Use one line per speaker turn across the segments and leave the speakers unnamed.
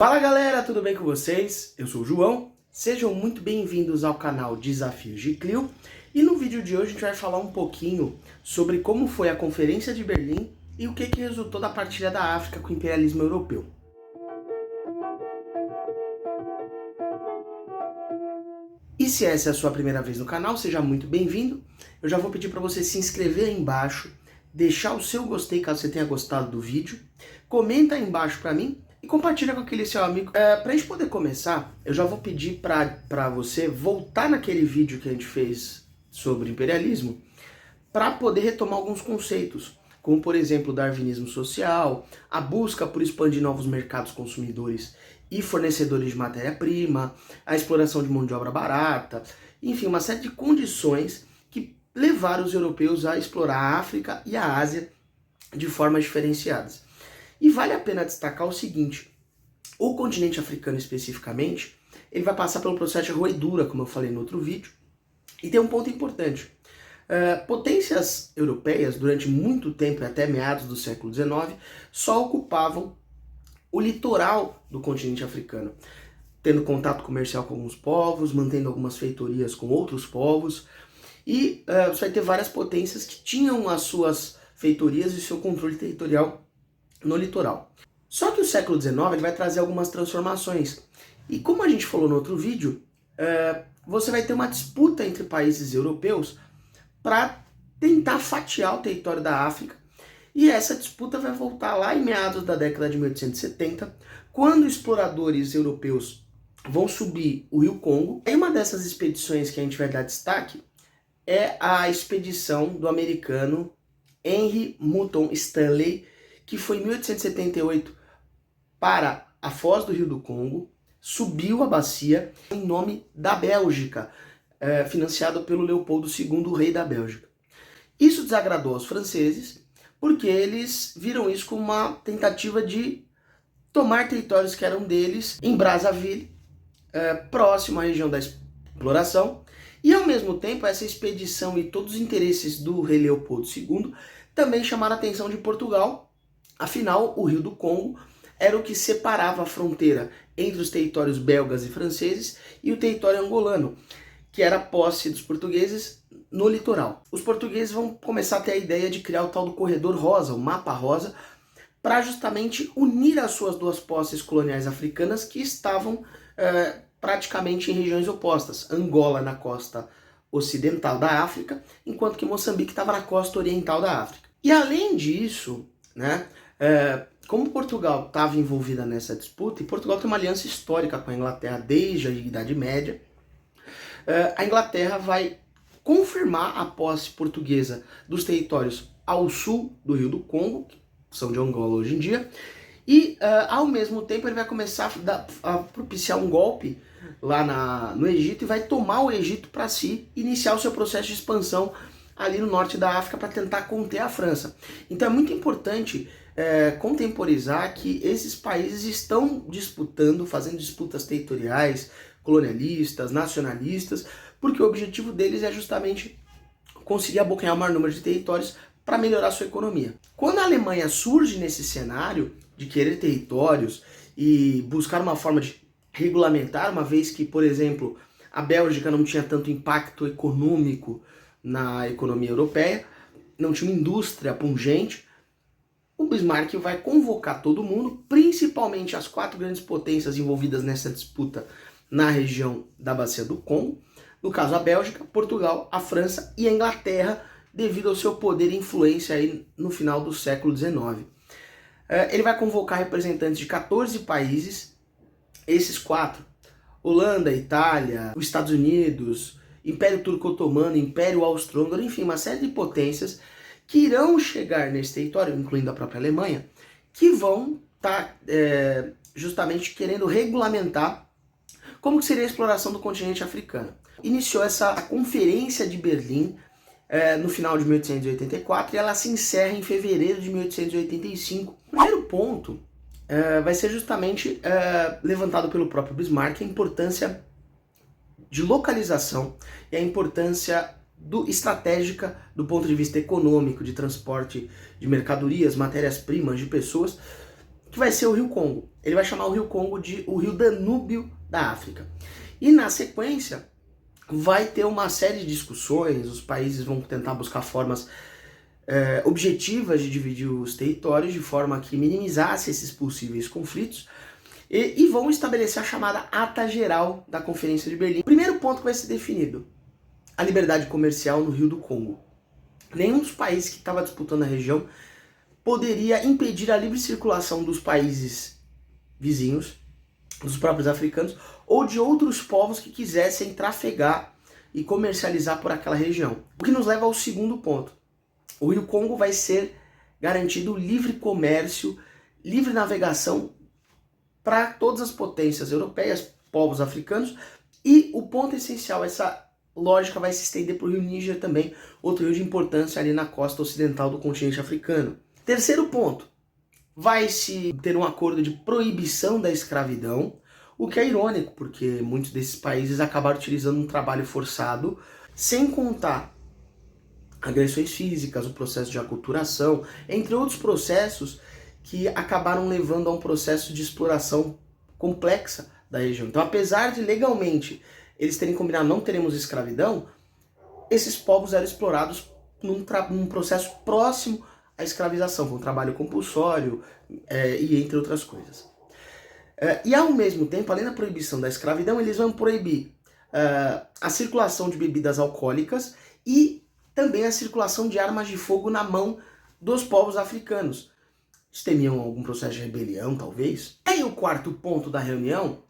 Fala galera, tudo bem com vocês? Eu sou o João, sejam muito bem-vindos ao canal Desafios de Clio e no vídeo de hoje a gente vai falar um pouquinho sobre como foi a Conferência de Berlim e o que resultou da partilha da África com o imperialismo europeu. E se essa é a sua primeira vez no canal, seja muito bem-vindo. Eu já vou pedir para você se inscrever aí embaixo, deixar o seu gostei caso você tenha gostado do vídeo, comenta aí embaixo para mim e compartilha com aquele seu amigo. Pra gente poder começar, eu já vou pedir pra você voltar naquele vídeo que a gente fez sobre imperialismo para poder retomar alguns conceitos, como por exemplo o darwinismo social, a busca por expandir novos mercados consumidores e fornecedores de matéria-prima, a exploração de mão de obra barata, enfim, uma série de condições que levaram os europeus a explorar a África e a Ásia de formas diferenciadas. E vale a pena destacar o seguinte, o continente africano especificamente, ele vai passar pelo processo de roedura, como eu falei no outro vídeo, e tem um ponto importante. Potências europeias, durante muito tempo, até meados do século XIX, só ocupavam o litoral do continente africano, tendo contato comercial com alguns povos, mantendo algumas feitorias com outros povos, e você vai ter várias potências que tinham as suas feitorias e seu controle territorial no litoral. Só que o século XIX ele vai trazer algumas transformações. E como a gente falou no outro vídeo, você vai ter uma disputa entre países europeus para tentar fatiar o território da África. E essa disputa vai voltar lá em meados da década de 1870, quando exploradores europeus vão subir o Rio Congo. E uma dessas expedições que a gente vai dar destaque é a expedição do americano Henry Mouton Stanley, que foi em 1878 para a foz do Rio do Congo, subiu a bacia em nome da Bélgica, financiado pelo Leopoldo II, o rei da Bélgica. Isso desagradou aos franceses, porque eles viram isso como uma tentativa de tomar territórios que eram deles em Brazzaville, próximo à região da exploração, e ao mesmo tempo essa expedição e todos os interesses do rei Leopoldo II também chamaram a atenção de Portugal. Afinal, o Rio do Congo era o que separava a fronteira entre os territórios belgas e franceses e o território angolano, que era a posse dos portugueses no litoral. Os portugueses vão começar a ter a ideia de criar o tal do Corredor Rosa, o Mapa Rosa, para justamente unir as suas duas posses coloniais africanas que estavam praticamente em regiões opostas. Angola na costa ocidental da África, enquanto que Moçambique estava na costa oriental da África. E além disso, né, como Portugal estava envolvida nessa disputa, e Portugal tem uma aliança histórica com a Inglaterra desde a Idade Média, a Inglaterra vai confirmar a posse portuguesa dos territórios ao sul do Rio do Congo, que são de Angola hoje em dia, e ao mesmo tempo ele vai começar a propiciar um golpe lá no Egito e vai tomar o Egito para si, iniciar o seu processo de expansão ali no norte da África para tentar conter a França. Então é muito importante contemporizar que esses países estão disputando, fazendo disputas territoriais, colonialistas, nacionalistas, porque o objetivo deles é justamente conseguir abocanhar o maior número de territórios para melhorar sua economia. Quando a Alemanha surge nesse cenário de querer territórios e buscar uma forma de regulamentar, uma vez que, por exemplo, a Bélgica não tinha tanto impacto econômico na economia europeia, não tinha uma indústria pungente, o Bismarck vai convocar todo mundo, principalmente as 4 grandes potências envolvidas nessa disputa na região da Bacia do Congo, no caso a Bélgica, Portugal, a França e a Inglaterra, devido ao seu poder e influência aí no final do século XIX. Ele vai convocar representantes de 14 países, esses 4, Holanda, Itália, os Estados Unidos, Império Turco-Otomano, Império Austro-Húngaro, enfim, uma série de potências que irão chegar nesse território, incluindo a própria Alemanha, que vão estar justamente querendo regulamentar como que seria a exploração do continente africano. Iniciou essa Conferência de Berlim no final de 1884 e ela se encerra em fevereiro de 1885. O primeiro ponto vai ser justamente levantado pelo próprio Bismarck, a importância de localização e a importância estratégica do ponto de vista econômico, de transporte de mercadorias, matérias-primas, de pessoas, que vai ser o Rio Congo. Ele vai chamar o Rio Congo de o Rio Danúbio da África. E na sequência vai ter uma série de discussões, os países vão tentar buscar formas objetivas de dividir os territórios de forma que minimizasse esses possíveis conflitos e vão estabelecer a chamada Ata Geral da Conferência de Berlim. O primeiro ponto que vai ser definido, a liberdade comercial no Rio do Congo. Nenhum dos países que estava disputando a região poderia impedir a livre circulação dos países vizinhos, dos próprios africanos, ou de outros povos que quisessem trafegar e comercializar por aquela região. O que nos leva ao segundo ponto. O Rio Congo vai ser garantido livre comércio, livre navegação para todas as potências europeias, povos africanos, e o ponto essencial, essa lógica vai se estender para o Rio Níger também, outro rio de importância ali na costa ocidental do continente africano. Terceiro ponto, vai-se ter um acordo de proibição da escravidão, o que é irônico, porque muitos desses países acabaram utilizando um trabalho forçado, sem contar agressões físicas, o processo de aculturação, entre outros processos que acabaram levando a um processo de exploração complexa da região. Então, apesar de legalmente eles terem combinado não teremos escravidão, esses povos eram explorados num processo próximo à escravização, com trabalho compulsório e entre outras coisas. E ao mesmo tempo, além da proibição da escravidão, eles vão proibir a circulação de bebidas alcoólicas e também a circulação de armas de fogo na mão dos povos africanos. Eles temiam algum processo de rebelião, talvez. E o quarto ponto da reunião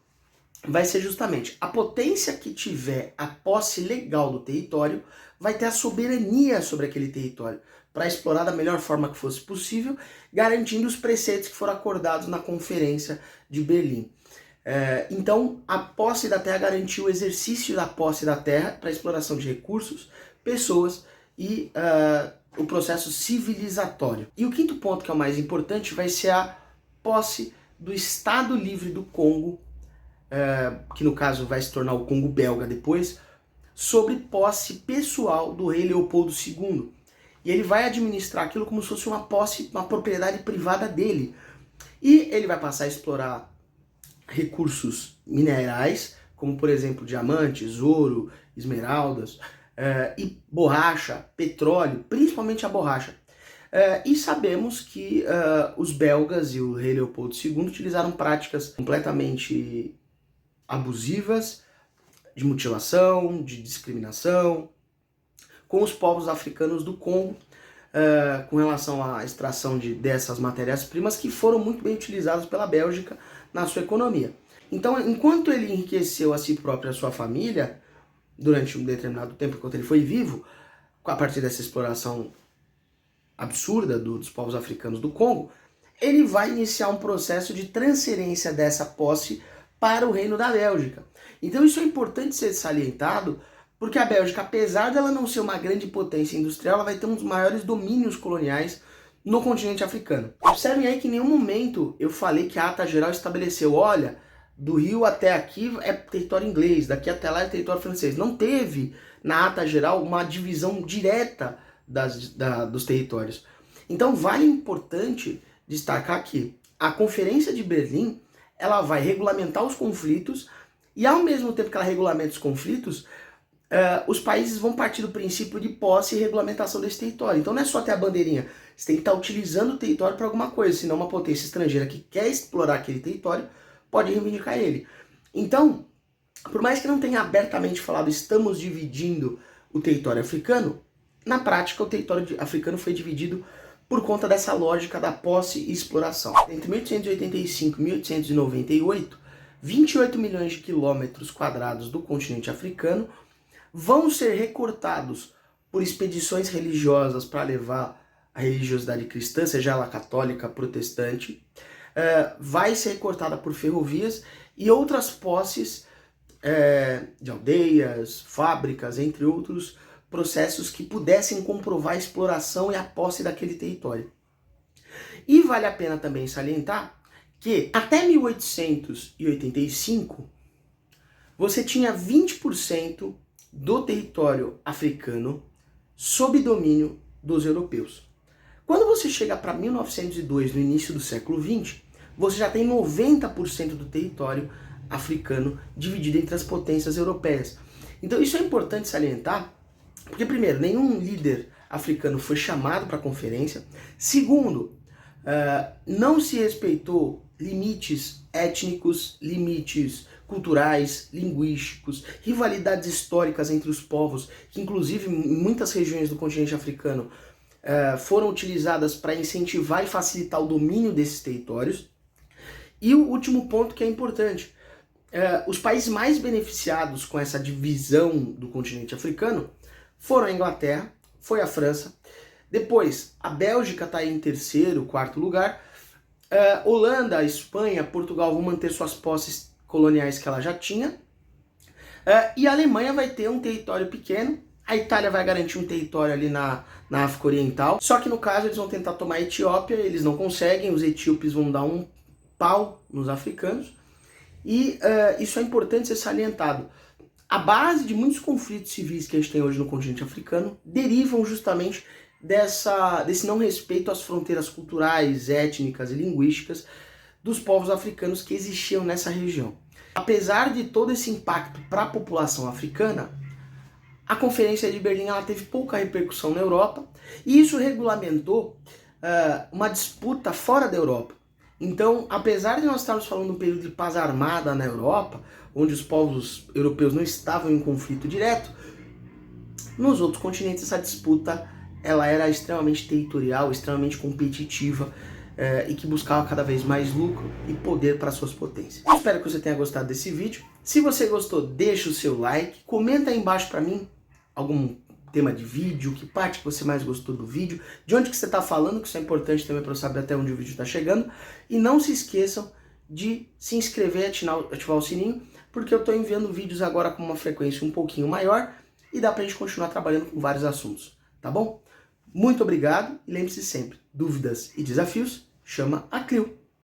vai ser justamente a potência que tiver a posse legal do território vai ter a soberania sobre aquele território para explorar da melhor forma que fosse possível, garantindo os preceitos que foram acordados na Conferência de Berlim. Então, a posse da terra garantiu o exercício da posse da terra para exploração de recursos, pessoas e o processo civilizatório. E o quinto ponto, que é o mais importante, vai ser a posse do Estado Livre do Congo, que no caso vai se tornar o Congo belga depois, sobre posse pessoal do rei Leopoldo II. E ele vai administrar aquilo como se fosse uma posse, uma propriedade privada dele. E ele vai passar a explorar recursos minerais, como por exemplo diamantes, ouro, esmeraldas, e borracha, petróleo, principalmente a borracha. E sabemos que os belgas e o rei Leopoldo II utilizaram práticas completamente abusivas, de mutilação, de discriminação, com os povos africanos do Congo, com relação à extração dessas matérias-primas que foram muito bem utilizadas pela Bélgica na sua economia. Então, enquanto ele enriqueceu a si próprio e a sua família, durante um determinado tempo, enquanto ele foi vivo, a partir dessa exploração absurda dos povos africanos do Congo, ele vai iniciar um processo de transferência dessa posse para o Reino da Bélgica. Então isso é importante ser salientado, porque a Bélgica, apesar dela não ser uma grande potência industrial, ela vai ter um dos maiores domínios coloniais no continente africano. Observem aí que em nenhum momento eu falei que a Ata Geral estabeleceu, olha, do Rio até aqui é território inglês, daqui até lá é território francês. Não teve na Ata Geral uma divisão direta dos territórios. Então vale importante destacar que a Conferência de Berlim ela vai regulamentar os conflitos e ao mesmo tempo que ela regulamenta os conflitos, os países vão partir do princípio de posse e regulamentação desse território. Então não é só ter a bandeirinha, você tem que estar utilizando o território para alguma coisa, senão uma potência estrangeira que quer explorar aquele território pode reivindicar ele. Então, por mais que não tenha abertamente falado estamos dividindo o território africano, na prática o território africano foi dividido por conta dessa lógica da posse e exploração. Entre 1885 e 1898, 28 milhões de quilômetros quadrados do continente africano vão ser recortados por expedições religiosas para levar a religiosidade cristã, seja ela católica, protestante, vai ser recortada por ferrovias e outras posses de aldeias, fábricas, entre outros processos que pudessem comprovar a exploração e a posse daquele território. E vale a pena também salientar que até 1885 você tinha 20% do território africano sob domínio dos europeus. Quando você chega para 1902, no início do século XX, você já tem 90% do território africano dividido entre as potências europeias. Então isso é importante salientar, porque primeiro, nenhum líder africano foi chamado para a conferência. Segundo, não se respeitou limites étnicos, limites culturais, linguísticos, rivalidades históricas entre os povos, que inclusive em muitas regiões do continente africano foram utilizadas para incentivar e facilitar o domínio desses territórios. E o último ponto que é importante, os países mais beneficiados com essa divisão do continente africano foram a Inglaterra, foi a França, depois a Bélgica está em terceiro, quarto lugar, Holanda, Espanha, Portugal vão manter suas posses coloniais que ela já tinha, e a Alemanha vai ter um território pequeno, a Itália vai garantir um território ali na África Oriental, só que no caso eles vão tentar tomar a Etiópia, eles não conseguem, os etíopes vão dar um pau nos africanos, e isso é importante ser salientado. A base de muitos conflitos civis que a gente tem hoje no continente africano derivam justamente desse não respeito às fronteiras culturais, étnicas e linguísticas dos povos africanos que existiam nessa região. Apesar de todo esse impacto para a população africana, a Conferência de Berlim ela teve pouca repercussão na Europa e isso regulamentou uma disputa fora da Europa. Então, apesar de nós estarmos falando de um período de paz armada na Europa, onde os povos europeus não estavam em conflito direto, nos outros continentes essa disputa ela era extremamente territorial, extremamente competitiva e que buscava cada vez mais lucro e poder para suas potências. Eu espero que você tenha gostado desse vídeo. Se você gostou, deixa o seu like, comenta aí embaixo para mim algum tema de vídeo, que parte que você mais gostou do vídeo, de onde que você está falando, que isso é importante também para eu saber até onde o vídeo está chegando. E não se esqueçam de se inscrever e ativar o sininho, porque eu estou enviando vídeos agora com uma frequência um pouquinho maior e dá para a gente continuar trabalhando com vários assuntos, tá bom? Muito obrigado e lembre-se sempre, dúvidas e desafios, chama a CLIO.